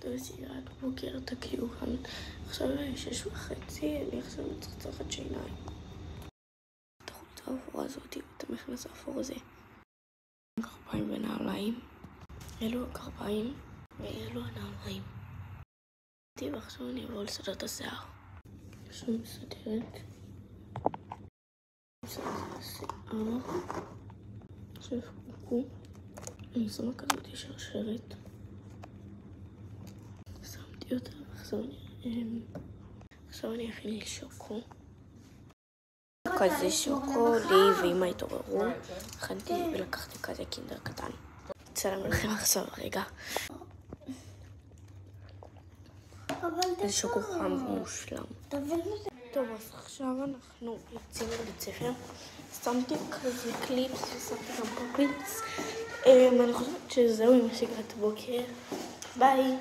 וסגרת בוקר תקיעו כאן. עכשיו 6:30, אני עכשיו מצחצחת שיניים. תחו את האפור הזאת ואת המכנס האפור הזה. קרפיים ונעליים. אלו הקרפיים ואלו הנעליים. ועכשיו אני אבוא לסדר את השיער. עכשיו מסדרת. מסדר את השיער. עכשיו קוקו. אני שמה כזאת שרשרת. שמתי אותה ועכשיו אני אכין שוקו. כזה שוקו, לי ואמא התעוררו. הכנתי ולקחתי כזה קינדר קטן. אצלם לכם עכשיו רגע. זה שוקו חם ומושלם. טוב, אז עכשיו אנחנו יוצאים לבית ספר. שמתי כזה קליפס ושמתי גם פופינס. אני חושבת שזהו עם שגרת בוקר. ביי.